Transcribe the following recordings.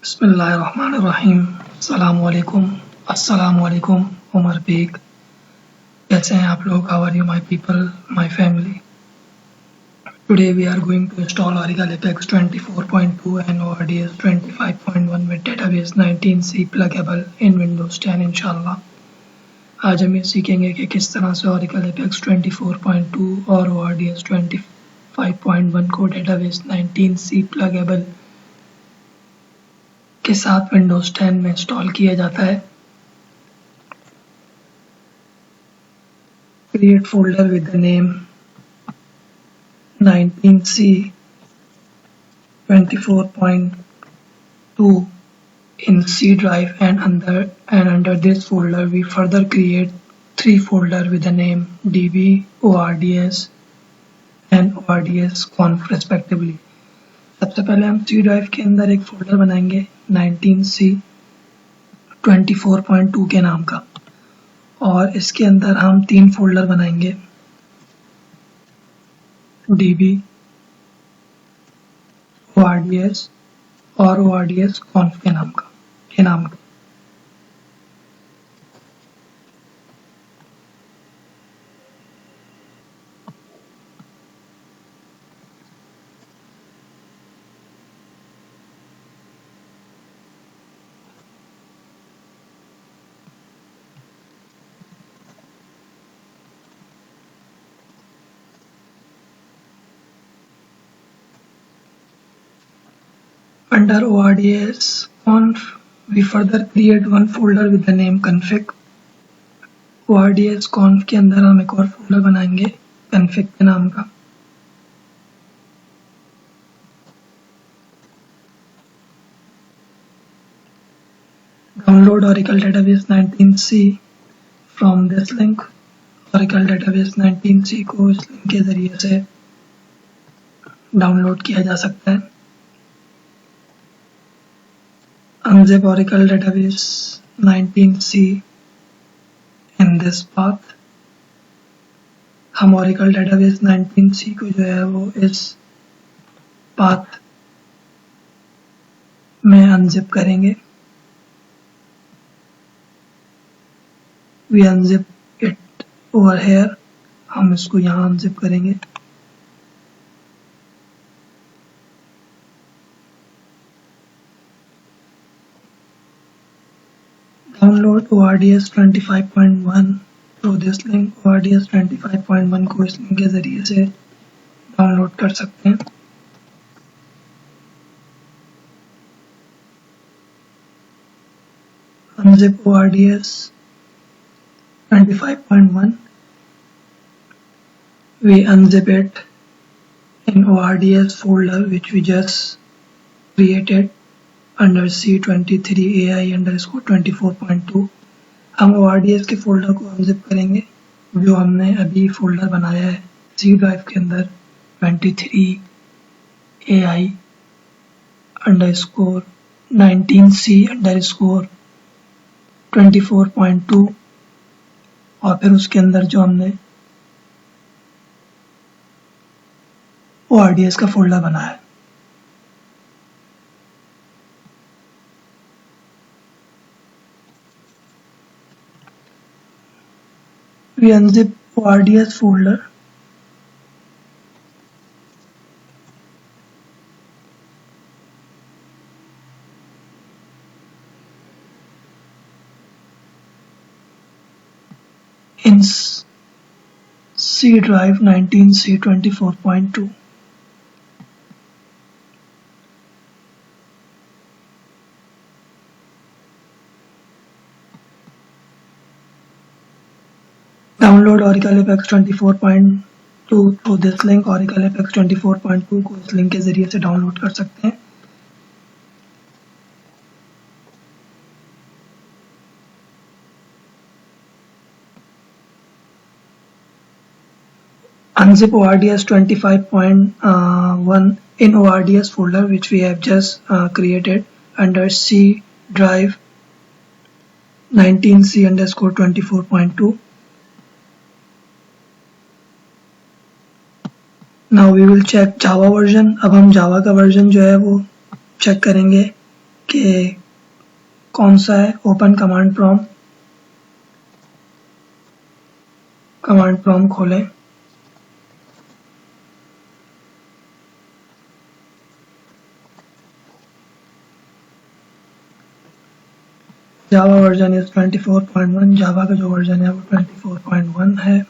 बिस्मिल्लाहिर्रहमानिर्रहीम। अस्सलामुअलैकुम उमर बेग। कैसे हैं आप लोग? How are you my people, my family? Today we are going to install Oracle Apex 24.2 and ORDS 25.1 with database 19c pluggable in Windows 10 इंशाल्लाह। आज हम ये सीखेंगे कि किस तरह से Oracle Apex 24.2 और ORDS 25.1 को database 19c pluggable के साथ विंडोज 10 में इंस्टॉल किया जाता है। Create folder with the name 19c 24.2 in C drive, and under this folder we further create 3 folders with the name db, ords and ords conf respectively। सबसे पहले हम C drive के अंदर एक फोल्डर बनाएंगे 19c 24.2 के नाम का, और इसके अंदर हम 3 फोल्डर बनाएंगे db, ords और ords conf के नाम का। Under ords conf, we further create one folder with the name config। ords conf के अंदर हम एक और फोल्डर बनाएंगे config के नाम का। Download Oracle Database 19c from this link। Oracle Database 19c को इस लिंक के जरिए से डाउनलोड किया जा सकता है। Unzip Oracle Database 19c in this path। हम Oracle Database 19c को जो है वो इस पाथ में अनजिप करेंगे। We unzip it over here। हम इसको यहाँ अनजिप करेंगे। Download ORDS 25.1 through this link. ORDS 25.1 को इस लिंक के जरिए से डाउनलोड कर सकते हैं। Unzip ORDS 25.1। We unzip it in ORDS folder which we just created under C23AI_24.2। हम ORDS के फोल्डर को अनजिप करेंगे जो हमने अभी फोल्डर बनाया है C ड्राइव के अंदर 23AI_19c_24.2, और फिर उसके अंदर जो हमने ORDS का फोल्डर बनाया है। We unzip ORDS folder in C drive 19c 24.2। Download Oracle Apex 24.2 through this link. Oracle Apex 24.2 को इस लिंक के जरिए से डाउनलोड कर सकते हैं। Unzip ORDS 25.1 in ORDS folder which we have just created under C drive 19c_24.2। Now we will check Java version। अब हम Java का वर्जन जो है वो चेक करेंगे कि कौन सा है। ओपन कमांड प्रॉम्प्ट खोलें। Java version is 24.1। जावा का जो वर्जन है वो 24.1 है।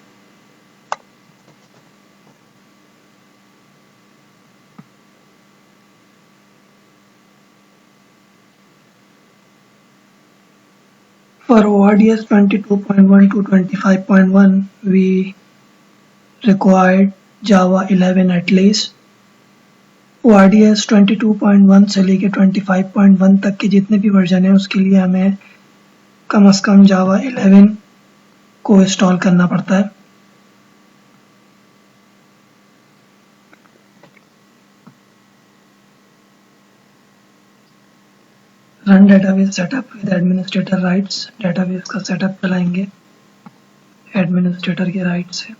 For ORDS 22.1 to 25.1 we required Java 11 at least। ORDS 22.1 से लेके 25.1 तक के जितने भी वर्जन है उसके लिए हमें कम से कम Java 11 को इंस्टॉल करना पड़ता है। Run database setup with administrator rights. Database का सेटअप चलाएंगे एडमिनिस्ट्रेटर के राइट से।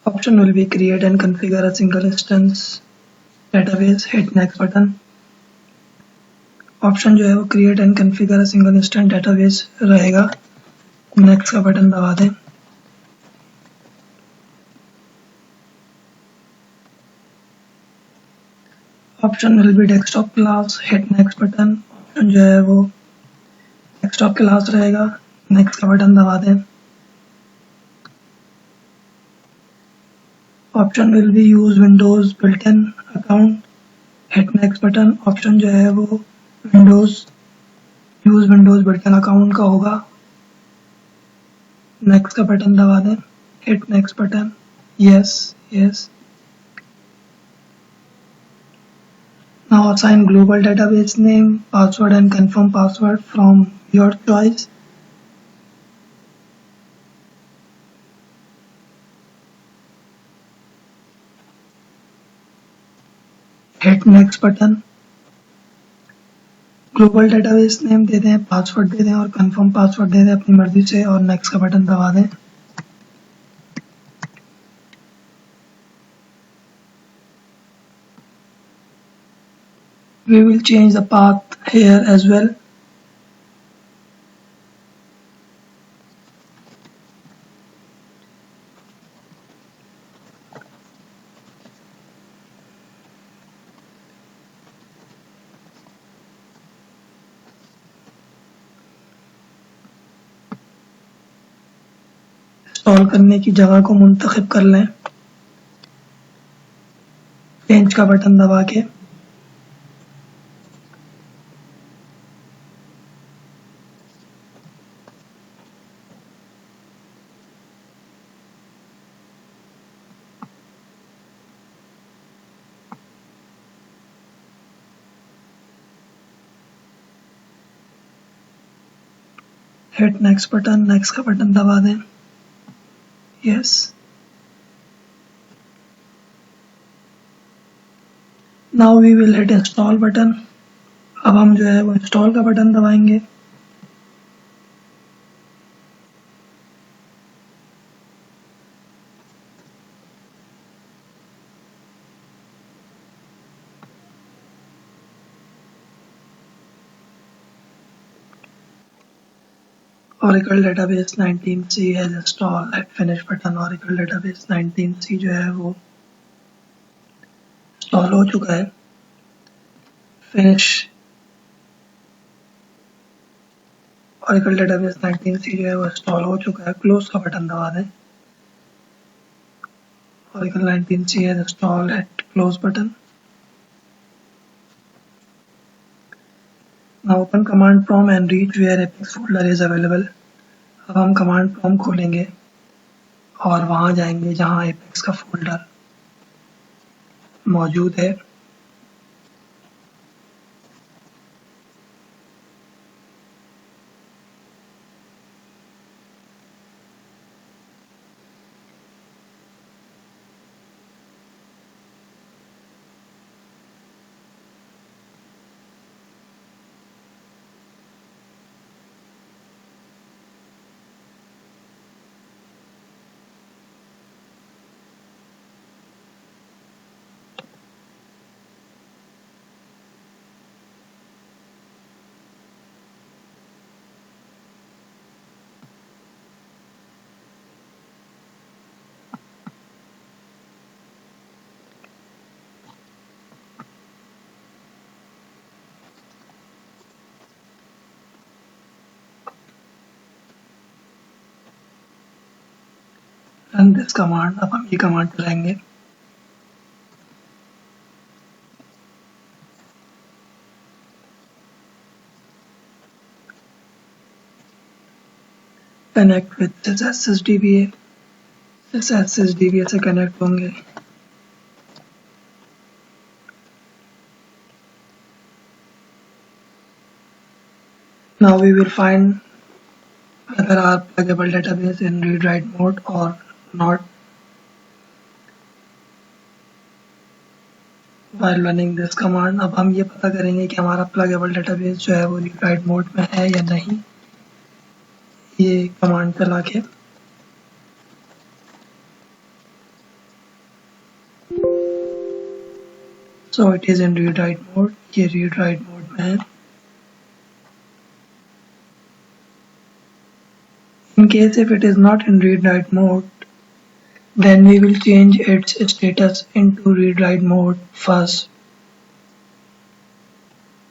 Option will be create and configure a single instance database। Hit next button। Option जो है वो create and configure a single instant database रहेगा। Next का button दबा दें। Option will be desktop class. Hit next button. Option जो है वो डेस्कटॉप क्लास रहेगा। नेक्स्ट का बटन दबा दें। Option will be use Windows built in account. Hit next button. Option जो है वो use Windows built in account का होगा। नेक्स्ट का बटन दबा दें। Hit next button. Yes. Now assign global database name, password and confirm password from your choice। Hit next button। Global database name दे दें, पासवर्ड दे दें और कंफर्म पासवर्ड दे दें अपनी मर्जी से और नेक्स्ट का बटन दबा दें। We will change the path here as well। Install करने की जगह को मुंतखब कर लें चेंज का बटन दबा के। Hit next button. नेक्स्ट का बटन दबा दें। Yes. Now we will hit install button. अब हम जो है वो इंस्टॉल का बटन दबाएंगे। Oracle Database 19c has installed at finish button. Oracle Database 19c जो है वो इंस्टॉल हो चुका है। फिनिश। Oracle Database 19c जो है वो इंस्टॉल हो चुका है। क्लोज का बटन दबा दें। Oracle 19c has installed at close button। Now open command prompt and reach where Apex folder is available। अब हम कमांड प्रॉम्प्ट खोलेंगे और वहां जाएंगे जहां Apex का फोल्डर मौजूद है। run this command. अब हम ये कमांड चलाएंगे. Connect with this SSDBA. इस SSDBA से कनेक्ट होंगे. Now we will find whether our pluggable database in read-write mode or not while running this command. अब हम ये पता करेंगे कि हमारा pluggable database जो है वो read-write mode में है या नहीं, ये कमांड चला के. So it is in read-write mode. ये read-write mode में है. In case if it is not in read-write mode, then we will change its status into read-write mode first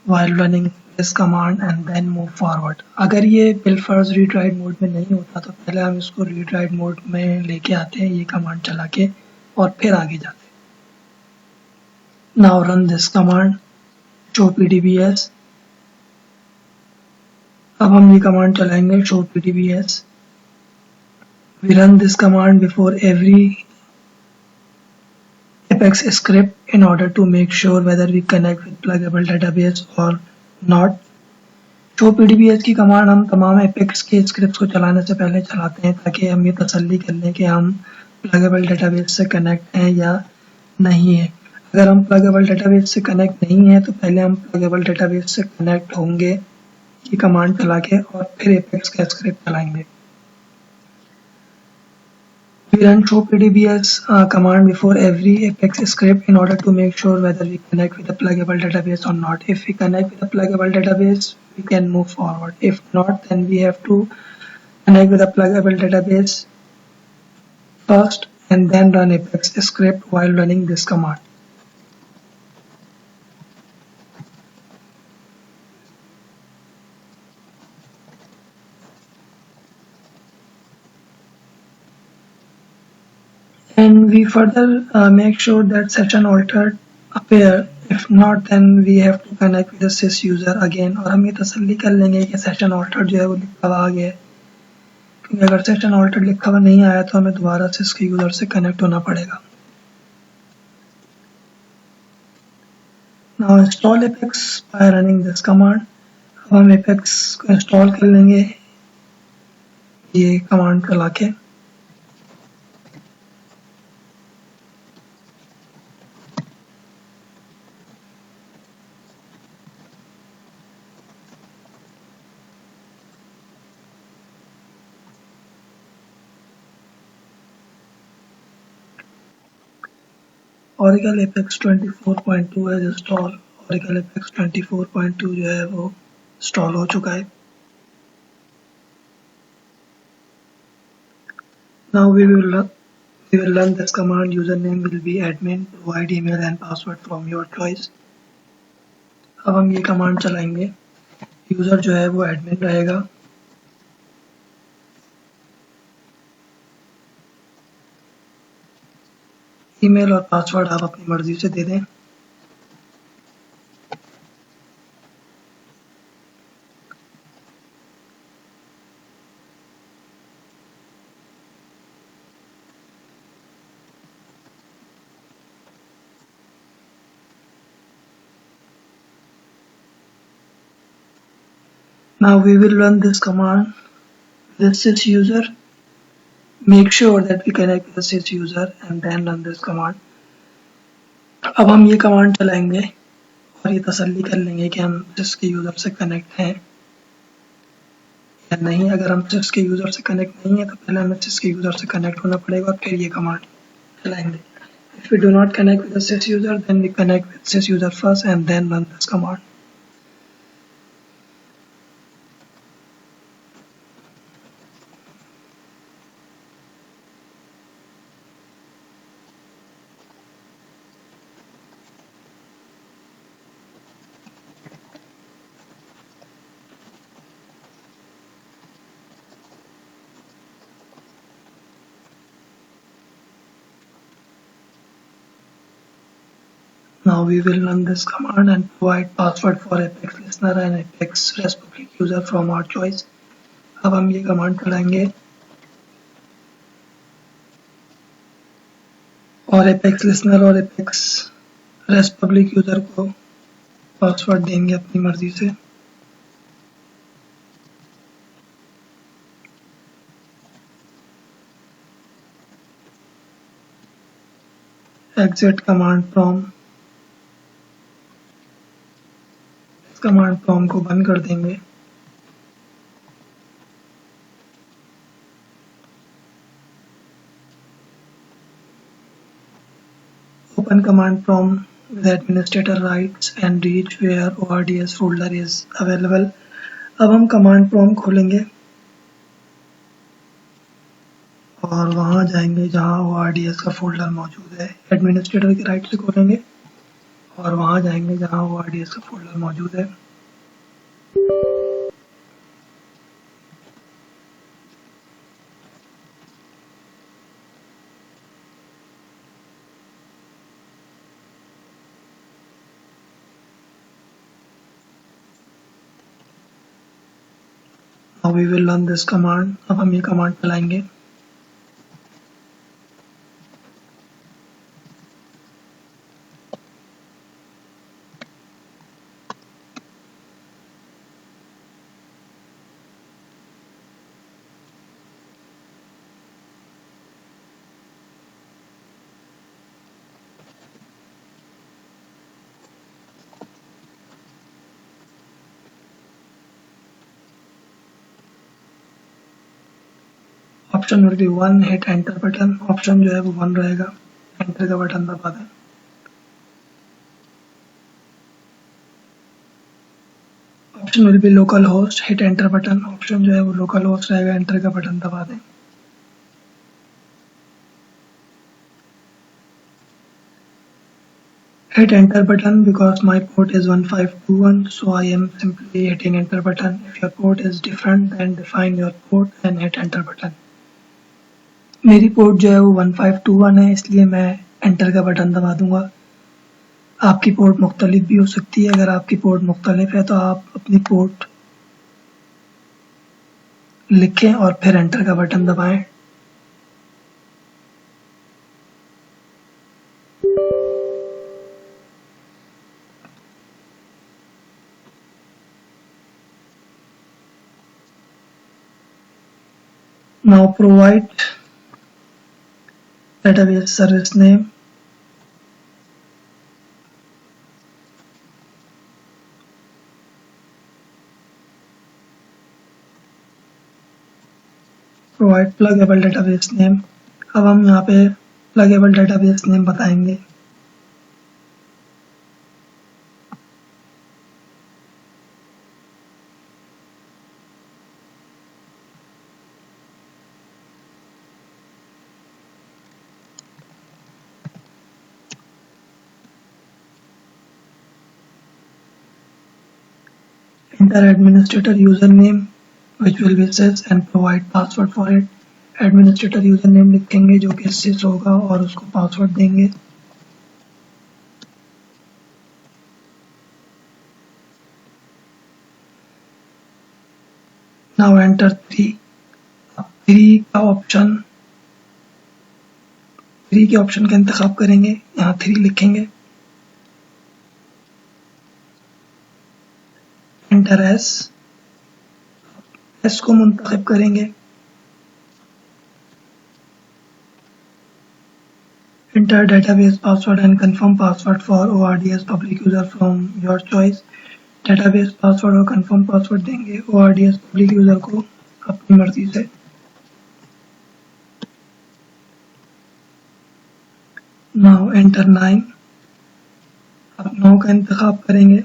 while running this command and then move forward. अगर ये बिलफर्ज read-write mode में नहीं होता तो पहले हम इसको read-write mode में लेके आते हैं ये कमांड चला के और फिर आगे जाते हैं. Now run this command show pdbs. अब हम ये कमांड चलाएंगे show pdbs. We run this command before every Apex script in order to make sure whether we connect with pluggable database or not. show pdbs की command हम तमाम Apex के scripts को चलाने से पहले चलाते हैं ताकि हम ये तसल्ली कर लें कि हम pluggable database से कनेक्ट हैं या नहीं है. अगर हम pluggable database से कनेक्ट नहीं है तो पहले हम pluggable database से कनेक्ट होंगे ये कमांड चला के और फिर Apex का स्क्रिप्ट चलाएंगे. We run show pdbs command before every Apex script in order to make sure whether we connect with a pluggable database or not. If we connect with a pluggable database, we can move forward. If not, then we have to connect with a pluggable database first and then run Apex script while running this command. And we further make sure that session altered appear. If not, then we have to connect with the sys user again. और हम ये तसल्ली कर लेंगे कि session altered जो है वो लिखा हुआ आ गया है. क्योंकि अगर session altered लिखा हुआ नहीं आया तो हमें दोबारा sys के यूजर से कनेक्ट होना पड़ेगा. Now install Apex by running this command. अब हम Apex को इंस्टॉल कर लेंगे ये कमांड चला के. Oracle Apex 24.2 है इंस्टॉल. Oracle Apex 24.2 जो है वो इंस्टॉल हो चुका है. Now we will run this command. Username will be admin. Provide email and password from your choice. अब हम ये कमांड चलाएंगे. यूजर जो है वो एडमिन रहेगा. ईमेल और पासवर्ड आप अपनी मर्जी से दे दें. Now we will run this command. This sys user. Make sure that we connect with the sys user and then run this command. अब हम ये कमांड चलाएंगे और ये तसल्ली कर लेंगे कि हम sys के यूजर से कनेक्ट हैं या नहीं. अगर हम sys के यूजर से कनेक्ट नहीं है तो पहले हमें sys के यूजर से कनेक्ट होना पड़ेगा और फिर ये कमांड चलाएंगे. If we do not connect with the sys user, then we connect with sys user first and then run this command. Now we will run this command and provide password for Apex listener and Apex REST public user from our choice. अब हम ये command चलाएंगे और Apex listener और Apex REST public user को password देंगे अपनी मर्जी से। Exit command prompt, इस कमांड प्रॉम्प्ट को बंद कर देंगे। Open command prompt with administrator rights and reach where ORDS folder is available. अब हम कमांड प्रॉम्प्ट खोलेंगे और वहां जाएंगे जहां ORDS का फोल्डर मौजूद है। एडमिनिस्ट्रेटर के राइट से खोलेंगे और वहां जाएंगे जहां ORDS का फोल्डर मौजूद है। Now we will run this command. अब हम ये कमांड चलाएंगे। Option will be 1, hit enter button. Option जो है वो 1 रहेगा, एंटर का बटन दबा दें। Option will be local host, hit enter button. Option जो है वो लोकल होस्ट रहेगा, एंटर का बटन दबा दें। Hit enter button because my port is 1521, so I am simply hitting enter button. If your port is different, then define your port and hit enter button. मेरी port जो है वो 1521 है, इसलिए मैं एंटर का बटन दबा दूंगा। आपकी पोर्ट मुख्तलिफ भी हो सकती है। अगर आपकी पोर्ट मुख्तलिफ है तो आप अपनी पोर्ट लिखें और फिर एंटर का बटन दबाएं। Now provide database service name, provide pluggable database name। अब हम यहाँ पे pluggable database name बताएंगे। Enter administrator username which will be sys and provide password for it। administrator username लिखेंगे जो कि sys होगा और उसको पासवर्ड देंगे। Now enter 3। 3 के ऑप्शन का इंतखाब करेंगे, यहाँ 3 लिखेंगे। एंटर एस को मुंतखब करेंगे। Enter database password and confirm password for ORDS public user from your choice. Database password और कंफर्म पासवर्ड देंगे ORDS पब्लिक यूजर को अपनी मर्जी से। Now enter 9। अब 9 का इंतखाब करेंगे।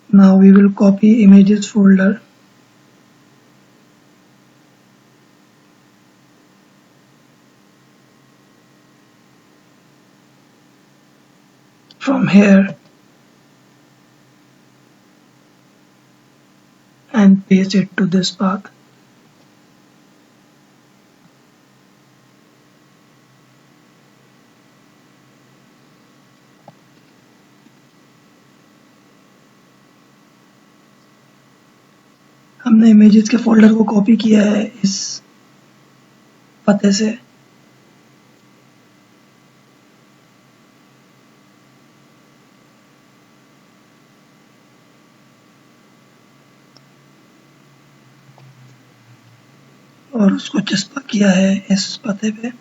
Now we will copy images folder from here and paste it to this path। हमने इमेजेस के फोल्डर को कॉपी किया है इस पते से। और उसको चस्पा किया है इस पते पे।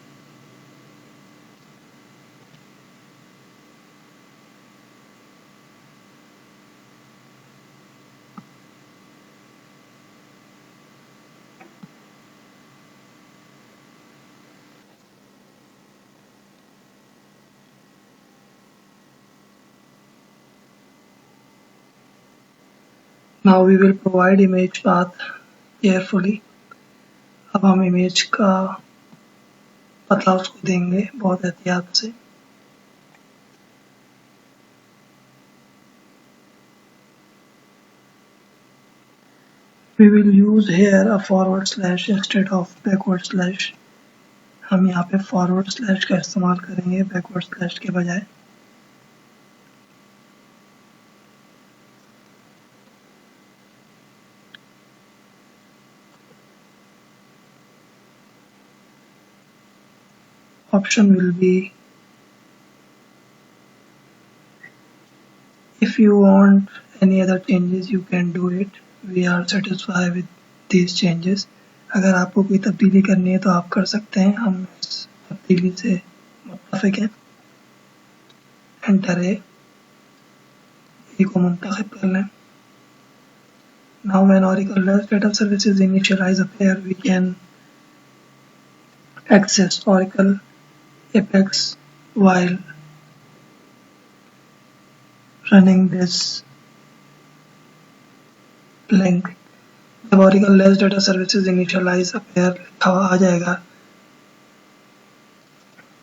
Now we will provide image path carefully. अब हम इमेज का पता उसको देंगे बहुत एहतियात से। We will use here a forward slash instead of backward slash. हम यहाँ पे फॉरवर्ड स्लैश का इस्तेमाल करेंगे बैकवर्ड स्लैश के बजाय। Option will be, if you want any other changes you can do it. We are satisfied with these changes. अगर आपको कोई तब्दीली करनी है तो आप कर सकते हैं, हम इस तब्दीली से मुत्तफिक हैं। एंटर ए को मुंतखब कर लें। Now when Oracle data services initialize a pair, we can access Oracle Apex while running this link. जब Oracle Less Data Services initialize a pair लिखा हुआ आ जाएगा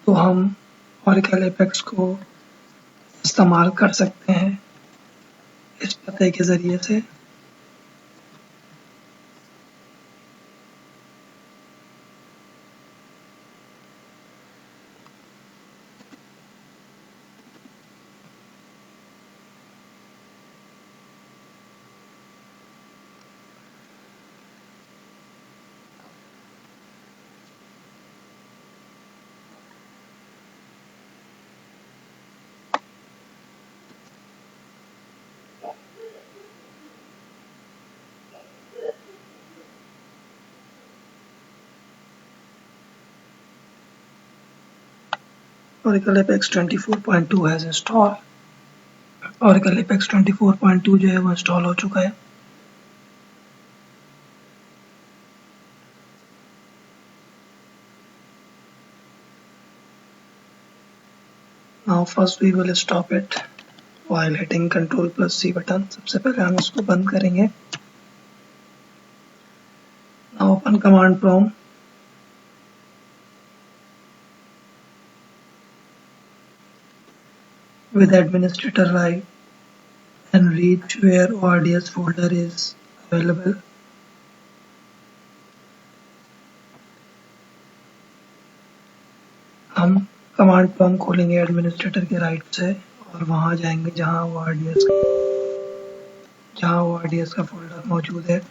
तो हम Oracle Apex को इस्तेमाल कर सकते हैं इस पते के ज़रिए से। Oracle Apex 24.2 has installed. Oracle Apex 24.2 जो है वो इंस्टॉल हो चुका है। Now first we will stop it while hitting Ctrl+C button. सबसे पहले हम इसको बंद करेंगे। Now open command prompt. With administrator right and reach where ORDS folder is available. हम कमांड प्रॉम्प्ट खोलेंगे एडमिनिस्ट्रेटर के राइट से और वहां जाएंगे जहां ORDS का फोल्डर मौजूद है।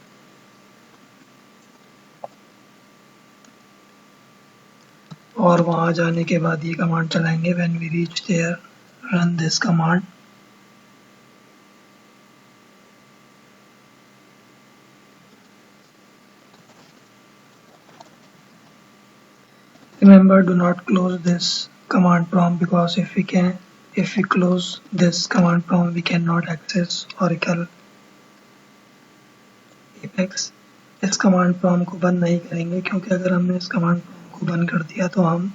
और वहां जाने के बाद ये कमांड चलाएंगे। When we reach there, run this command. Remember, do not close this command prompt because if we close this command prompt, we cannot access Oracle Apex. इस कमांड प्रॉम्प्ट को बंद नहीं करेंगे क्योंकि अगर हमने इस कमांड प्रॉम्प्ट को बंद कर दिया तो हम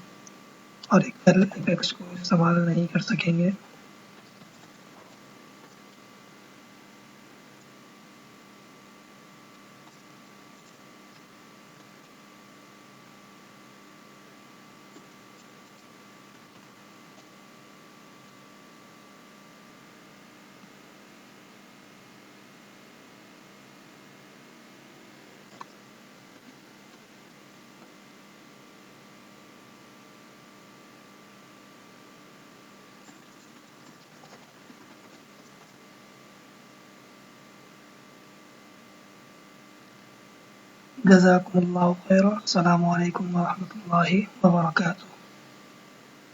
Oracle Apex को इस्तेमाल नहीं कर सकेंगे। जज़ाकुमुल्लाहु खैरा। अस्सलामु अलैकुम व रहमतुल्लाहि व बरकातुहू।